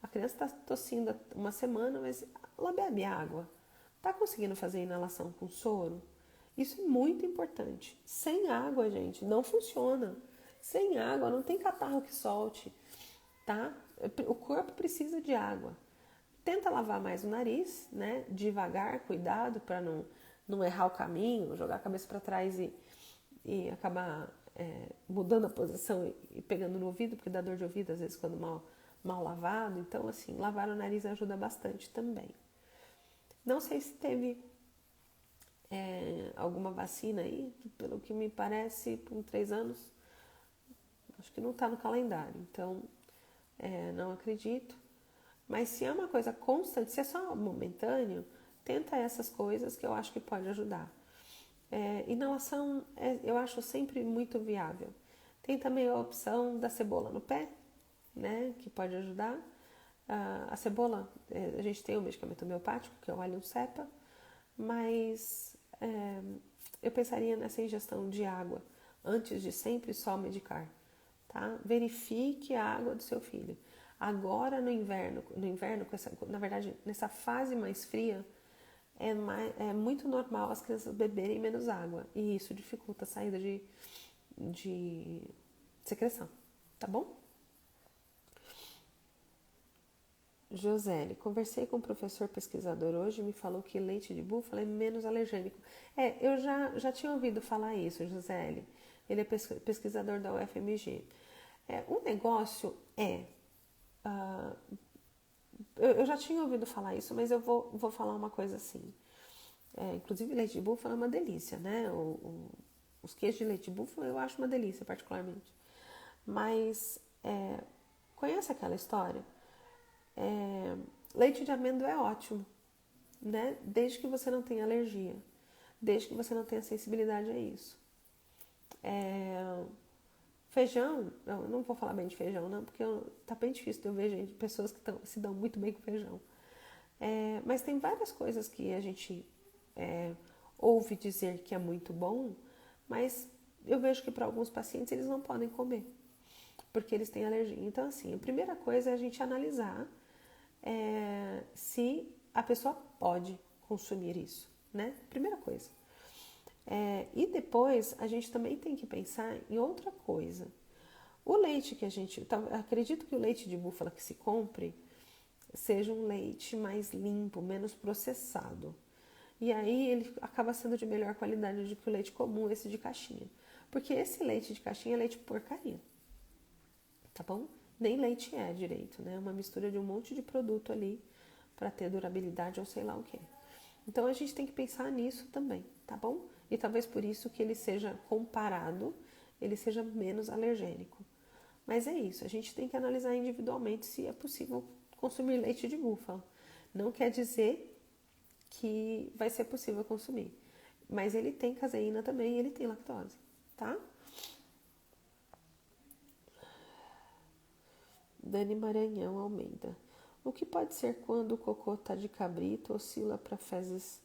A criança está tossindo há uma semana, mas ela bebe água. Está conseguindo fazer inalação com soro? Isso é muito importante. Sem água, gente, não funciona. Sem água, não tem catarro que solte, tá? O corpo precisa de água. Tenta lavar mais o nariz, né? Devagar, cuidado para não errar o caminho, jogar a cabeça para trás e acabar mudando a posição e pegando no ouvido, porque dá dor de ouvido às vezes quando mal lavado. Então, assim, lavar o nariz ajuda bastante também. Não sei se teve alguma vacina aí, pelo que me parece, por 3 anos, acho que não está no calendário, então não acredito. Mas se é uma coisa constante, se é só momentâneo, tenta essas coisas que eu acho que pode ajudar. Inalação eu acho sempre muito viável. Tem também a opção da cebola no pé, né, que pode ajudar. A cebola, a gente tem o medicamento homeopático, que é o alho cepa, mas eu pensaria nessa ingestão de água antes de sempre só medicar, tá? Verifique a água do seu filho. Agora no inverno na verdade, nessa fase mais fria, é muito normal as crianças beberem menos água e isso dificulta a saída de secreção, tá bom? Josélia, conversei com um professor pesquisador hoje e me falou que leite de búfala é menos alergênico. Eu já tinha ouvido falar isso, Josélia. Ele é pesquisador da UFMG. O negócio eu já tinha ouvido falar isso, mas eu vou falar uma coisa assim. Inclusive, leite de búfala é uma delícia, né? Os queijos de leite de búfala eu acho uma delícia, particularmente. Mas, conhece aquela história? Leite de amêndoa é ótimo, né? Desde que você não tenha alergia, desde que você não tenha sensibilidade a isso. Feijão, eu não vou falar bem de feijão, não, porque tá bem difícil de eu ver pessoas que se dão muito bem com feijão. Mas tem várias coisas que a gente ouve dizer que é muito bom, mas eu vejo que para alguns pacientes eles não podem comer, porque eles têm alergia. Então, assim, a primeira coisa é a gente analisar se a pessoa pode consumir isso, né? Primeira coisa. E depois a gente também tem que pensar em outra coisa. O leite que acredito que o leite de búfala que se compre seja um leite mais limpo, menos processado. E aí ele acaba sendo de melhor qualidade do que o leite comum, esse de caixinha. Porque esse leite de caixinha é leite porcaria, tá bom? Nem leite é direito, né? É uma mistura de um monte de produto ali para ter durabilidade ou sei lá o que. Então a gente tem que pensar nisso também, tá bom? E talvez por isso que ele seja comparado, ele seja menos alergênico. Mas é isso, a gente tem que analisar individualmente se é possível consumir leite de búfala. Não quer dizer que vai ser possível consumir. Mas ele tem caseína também e ele tem lactose, tá? Dani Maranhão Almeida. O que pode ser quando o cocô tá de cabrito, oscila para fezes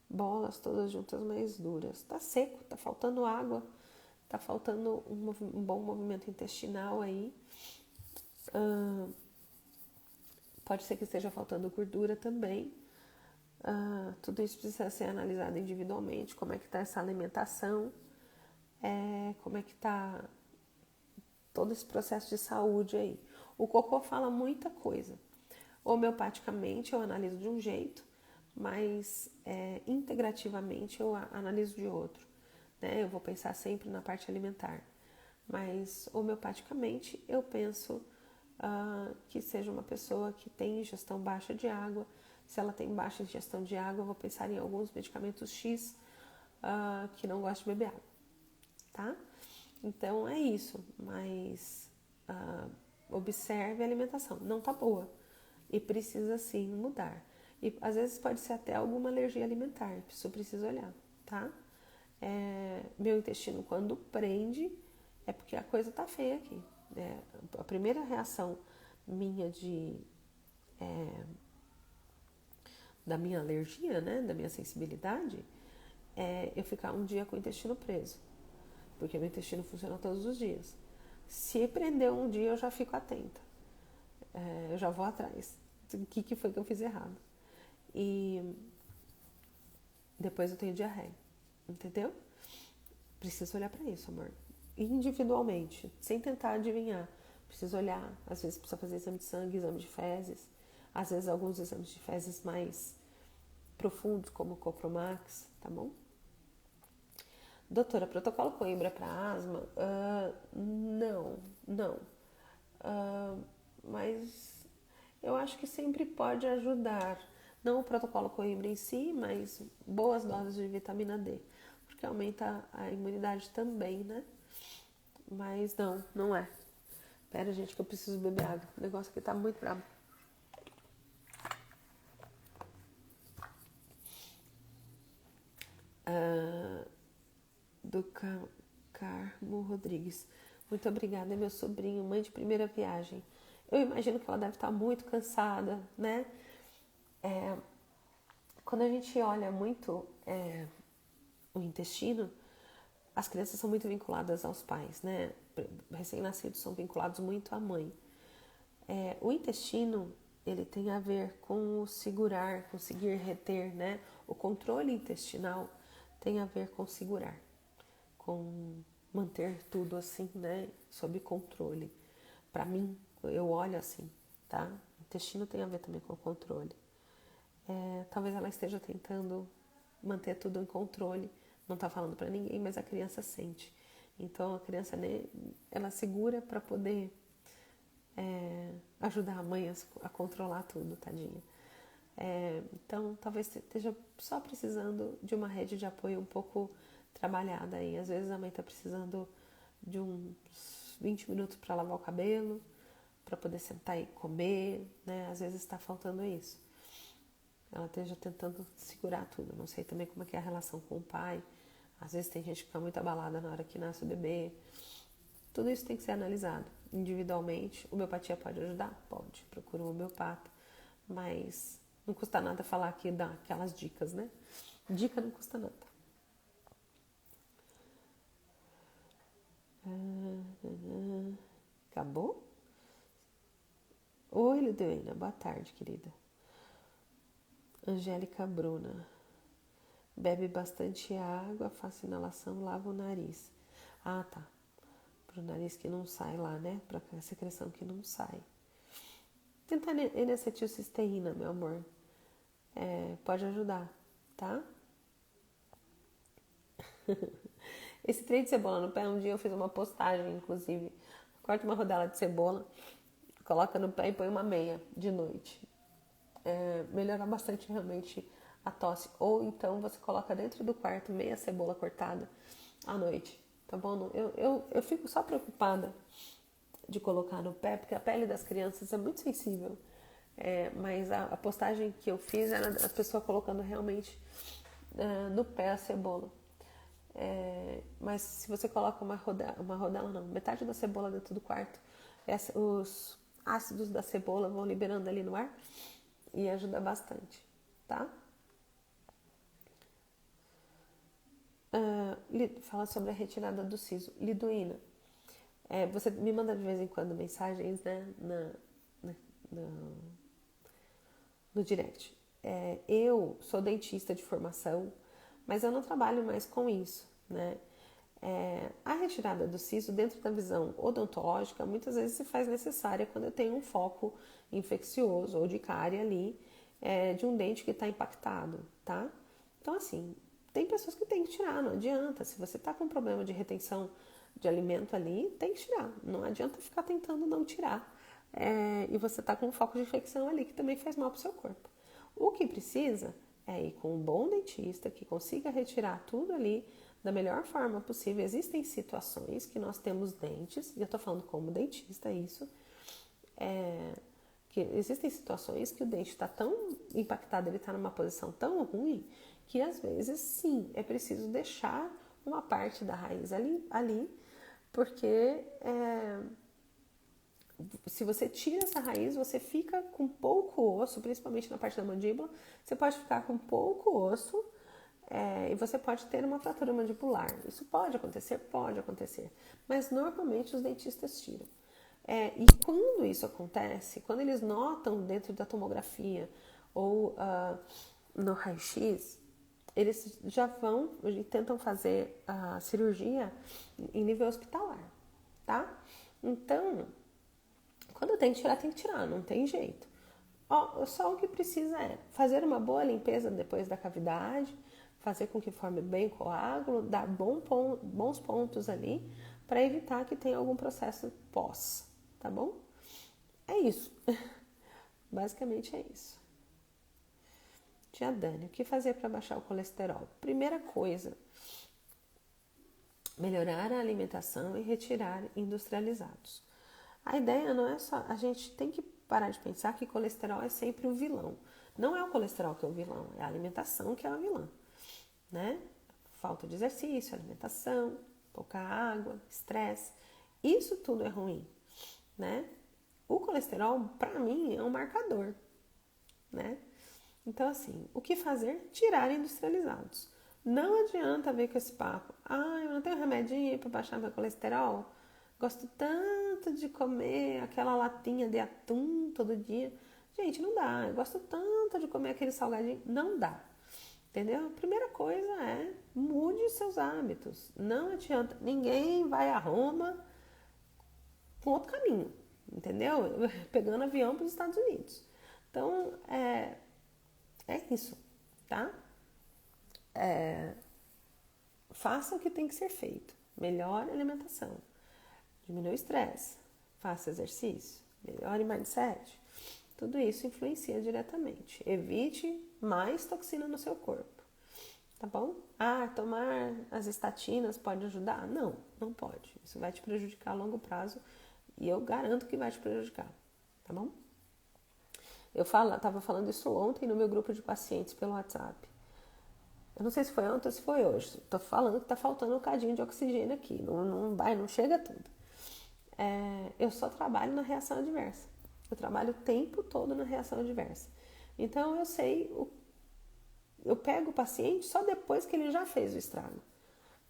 bolas todas juntas mais duras? Tá seco, tá faltando água, tá faltando um bom movimento intestinal aí. Pode ser que esteja faltando gordura também. Tudo isso precisa ser analisado individualmente, como é que tá essa alimentação, como é que tá todo esse processo de saúde aí. O cocô fala muita coisa. Homeopaticamente eu analiso de um jeito, mas integrativamente eu analiso de outro. Né? Eu vou pensar sempre na parte alimentar, mas homeopaticamente eu penso que seja uma pessoa que tem ingestão baixa de água. Se ela tem baixa ingestão de água, eu vou pensar em alguns medicamentos X que não gosta de beber água, tá? Então é isso, mas observe a alimentação, não tá boa e precisa sim mudar. E às vezes pode ser até alguma alergia alimentar, isso precisa olhar, tá? Meu intestino quando prende é porque a coisa tá feia aqui. A primeira reação minha da minha alergia, né, da minha sensibilidade, é eu ficar um dia com o intestino preso, porque meu intestino funciona todos os dias. Se prender um dia, eu já fico atenta, eu já vou atrás do que foi que eu fiz errado. E depois eu tenho diarreia, entendeu? Preciso olhar para isso, amor. Individualmente, sem tentar adivinhar. Preciso olhar, às vezes precisa fazer exame de sangue, exame de fezes, às vezes alguns exames de fezes mais profundos, como o Copromax, tá bom? Doutora, protocolo Coimbra para asma? Não. Mas eu acho que sempre pode ajudar. Não o protocolo Coimbra em si, mas boas doses de vitamina D, porque aumenta a imunidade também, né? Mas não é. Pera, gente, que eu preciso beber água. O negócio aqui tá muito brabo. Do Carmo Rodrigues. Muito obrigada, é meu sobrinho, mãe de primeira viagem. Eu imagino que ela deve estar muito cansada, né? Quando a gente olha muito o intestino, as crianças são muito vinculadas aos pais, né? Recém-nascidos são vinculados muito à mãe. O intestino, ele tem a ver com o segurar, conseguir reter, né? O controle intestinal tem a ver com segurar, com manter tudo assim, né? Sob controle. Para mim, eu olho assim, tá? O intestino tem a ver também com o controle. Talvez ela esteja tentando manter tudo em controle, não tá falando para ninguém, mas a criança sente. Então a criança, né, ela segura para poder ajudar a mãe a controlar tudo, tadinha. Então talvez esteja só precisando de uma rede de apoio um pouco trabalhada aí. Às vezes a mãe tá precisando de uns 20 minutos para lavar o cabelo, para poder sentar e comer, né? Às vezes está faltando isso. Ela esteja tentando segurar tudo. Não sei também como é que é a relação com o pai. Às vezes tem gente que fica muito abalada na hora que nasce o bebê. Tudo isso tem que ser analisado individualmente. Homeopatia pode ajudar? Pode. Procura um homeopata. Mas não custa nada falar aqui, dar aquelas dicas, né? Dica não custa nada. Acabou? Oi, Liduena. Boa tarde, querida. Angélica Bruna. Bebe bastante água, faça inalação, lava o nariz. Ah, tá. Pro nariz que não sai lá, né? Pra secreção que não sai. Tentar N-acetilcisteína, meu amor. Pode ajudar, tá? Esse trem de cebola no pé, um dia eu fiz uma postagem, inclusive. Corta uma rodela de cebola, coloca no pé e põe uma meia de noite. Melhora bastante realmente a tosse. Ou então você coloca dentro do quarto meia cebola cortada à noite, tá bom? Eu fico só preocupada de colocar no pé, porque a pele das crianças é muito sensível. Mas a postagem que eu fiz era a pessoa colocando realmente no pé a cebola. Mas se você coloca uma rodela não, metade da cebola dentro do quarto, os ácidos da cebola vão liberando ali no ar e ajuda bastante, tá? Fala sobre a retirada do siso. Lidoína. Você me manda de vez em quando mensagens, né, no, no direct. Eu sou dentista de formação, mas eu não trabalho mais com isso, né? A retirada do siso, dentro da visão odontológica, muitas vezes se faz necessária quando eu tenho um foco infeccioso ou de cárie ali, de um dente que está impactado, tá? Então, assim, tem pessoas que tem que tirar, não adianta. Se você está com problema de retenção de alimento ali, tem que tirar. Não adianta ficar tentando não tirar. E você está com um foco de infecção ali que também faz mal para o seu corpo. O que precisa é ir com um bom dentista que consiga retirar tudo ali da melhor forma possível. Existem situações que nós temos dentes, e eu estou falando como dentista isso, que existem situações que o dente está tão impactado, ele está numa posição tão ruim, que às vezes sim, é preciso deixar uma parte da raiz ali porque se você tira essa raiz, você fica com pouco osso, principalmente na parte da mandíbula, você pode ficar com pouco osso e você pode ter uma fratura mandibular. Isso pode acontecer, mas normalmente os dentistas tiram. E quando isso acontece, quando eles notam dentro da tomografia ou no raio-x, eles já vão e tentam fazer a cirurgia em nível hospitalar, tá? Então, quando tem que tirar, não tem jeito. Só o que precisa é fazer uma boa limpeza depois da cavidade, fazer com que forme bem o coágulo, dar bons pontos ali, para evitar que tenha algum processo pós, tá bom? É isso. Basicamente é isso. Tia Dani, o que fazer para baixar o colesterol? Primeira coisa, melhorar a alimentação e retirar industrializados. A ideia não é só... A gente tem que parar de pensar que colesterol é sempre o vilão. Não é o colesterol que é o vilão, é a alimentação que é a vilã, né? Falta de exercício, alimentação, pouca água, estresse. Isso tudo é ruim, né? O colesterol, para mim, é um marcador, né? Então, assim, o que fazer? Tirar industrializados. Não adianta vir com esse papo. Eu não tenho remedinho para baixar meu colesterol. Gosto tanto de comer aquela latinha de atum todo dia. Gente, não dá. Eu gosto tanto de comer aquele salgadinho. Não dá. Entendeu? A primeira coisa é mude os seus hábitos. Não adianta. Ninguém vai a Roma com outro caminho. Entendeu? Pegando avião para os Estados Unidos. Então, é isso, tá? Faça o que tem que ser feito. Melhore a alimentação. Diminui o estresse. Faça exercício. Melhore o mindset. Tudo isso influencia diretamente. Evite mais toxina no seu corpo. Tá bom? Tomar as estatinas pode ajudar? Não, não pode. Isso vai te prejudicar a longo prazo e eu garanto que vai te prejudicar. Tá bom? Eu estava falando isso ontem no meu grupo de pacientes pelo WhatsApp. Eu não sei se foi ontem ou se foi hoje. Tô falando que tá faltando um cadinho de oxigênio aqui. Não chega tudo. Eu só trabalho na reação adversa. Eu trabalho o tempo todo na reação adversa. Então eu sei, eu pego o paciente só depois que ele já fez o estrago,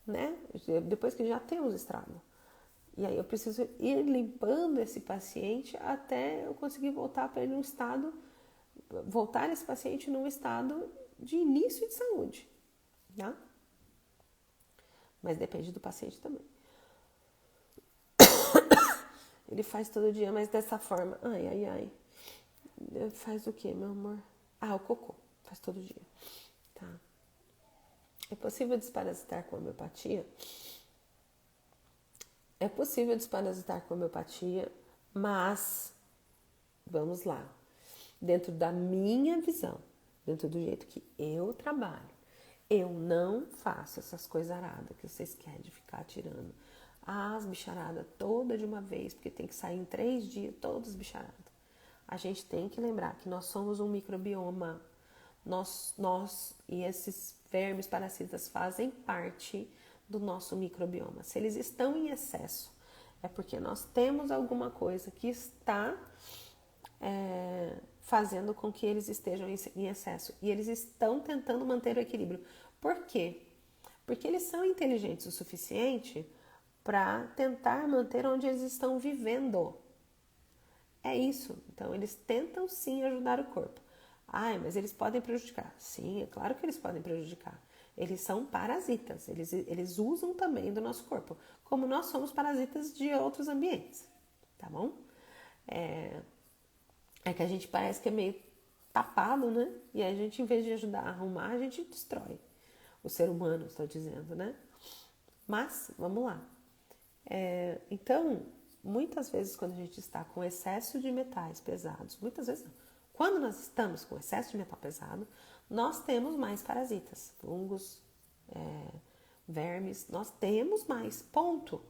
né? Depois que já tem os estragos. E aí eu preciso ir limpando esse paciente até eu conseguir voltar para ele voltar esse paciente num estado de início de saúde, tá? Mas depende do paciente também. Ele faz todo dia, mas dessa forma. Ai. Faz o quê, meu amor? O cocô. Faz todo dia. Tá. É possível desparasitar com homeopatia? É possível desparasitar com homeopatia, mas vamos lá. Dentro da minha visão, dentro do jeito que eu trabalho, eu não faço essas coisas aradas que vocês querem de ficar tirando as bicharadas toda de uma vez, porque tem que sair em 3 dias todas as bicharadas. A gente tem que lembrar que nós somos um microbioma. Nós e esses vermes parasitas fazem parte do nosso microbioma. Se eles estão em excesso, é porque nós temos alguma coisa que está fazendo com que eles estejam em excesso. E eles estão tentando manter o equilíbrio. Por quê? Porque eles são inteligentes o suficiente para tentar manter onde eles estão vivendo. É isso. Então, eles tentam sim ajudar o corpo. Ai, mas eles podem prejudicar. Sim, é claro que eles podem prejudicar. Eles são parasitas. Eles usam também do nosso corpo. Como nós somos parasitas de outros ambientes. Tá bom? É que a gente parece que é meio tapado, né? E aí a gente, em vez de ajudar a arrumar, a gente destrói. O ser humano, estou dizendo, né? Mas, vamos lá. Então, muitas vezes quando a gente está com excesso de metais pesados, muitas vezes não. Quando nós estamos com excesso de metal pesado, nós temos mais parasitas, fungos, vermes, nós temos mais, ponto.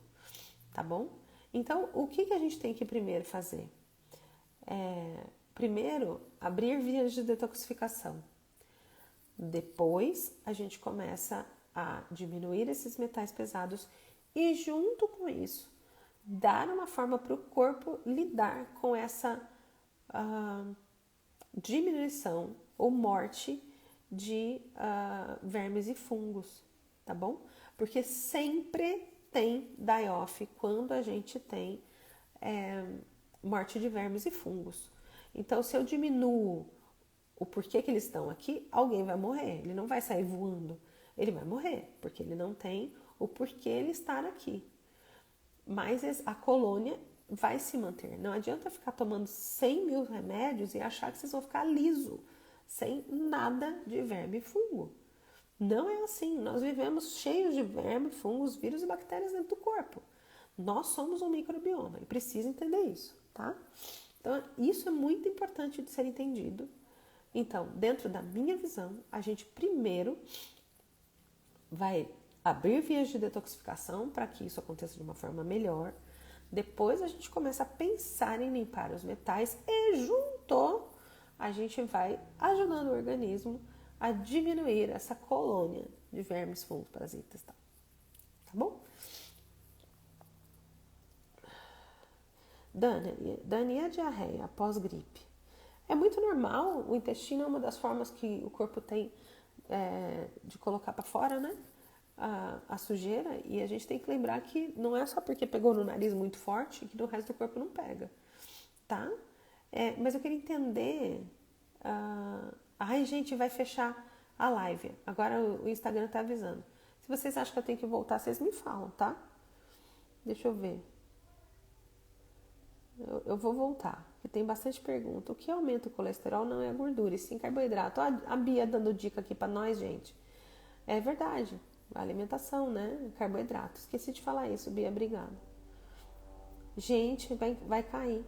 Tá bom? Então, o que a gente tem que primeiro fazer? Primeiro, abrir vias de detoxificação. Depois, a gente começa a diminuir esses metais pesados e, junto com isso, dar uma forma para o corpo lidar com essa diminuição ou morte de vermes e fungos, tá bom? Porque sempre tem die-off quando a gente tem morte de vermes e fungos. Então, se eu diminuo o porquê que eles estão aqui, alguém vai morrer. Ele não vai sair voando. Ele vai morrer, porque ele não tem o porquê ele estar aqui. Mas a colônia vai se manter. Não adianta ficar tomando 100 mil remédios e achar que vocês vão ficar liso, sem nada de verme e fungo. Não é assim. Nós vivemos cheios de verme, fungos, vírus e bactérias dentro do corpo. Nós somos um microbioma e precisa entender isso, tá? Então, isso é muito importante de ser entendido. Então, dentro da minha visão, a gente primeiro vai abrir vias de detoxificação para que isso aconteça de uma forma melhor. Depois a gente começa a pensar em limpar os metais e junto a gente vai ajudando o organismo a diminuir essa colônia de vermes, fungos, parasitas, tá bom? Dani, e a diarreia após gripe? É muito normal, o intestino é uma das formas que o corpo tem de colocar para fora, né? A sujeira, e a gente tem que lembrar que não é só porque pegou no nariz muito forte que no resto do corpo não pega, tá? Mas eu queria entender. Ai, gente, vai fechar a live. Agora o Instagram tá avisando. Se vocês acham que eu tenho que voltar, vocês me falam, tá? Deixa eu ver. Eu vou voltar, porque tem bastante pergunta. O que aumenta o colesterol não é a gordura, e sim carboidrato. A Bia dando dica aqui pra nós, gente. É verdade, a alimentação, né? Carboidrato. Esqueci de falar isso, Bia, obrigada. Gente, vai cair.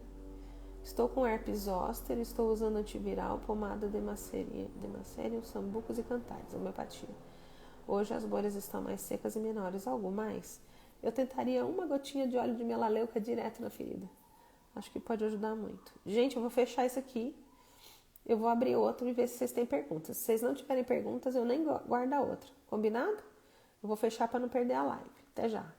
Estou com herpes zoster, estou usando antiviral, pomada Demascerium, sambucos e cantares, homeopatia. Hoje as bolhas estão mais secas e menores. Algo mais? Eu tentaria uma gotinha de óleo de melaleuca direto na ferida. Acho que pode ajudar muito. Gente, eu vou fechar isso aqui. Eu vou abrir outro e ver se vocês têm perguntas. Se vocês não tiverem perguntas, eu nem guardo a outra. Combinado? Eu vou fechar para não perder a live. Até já.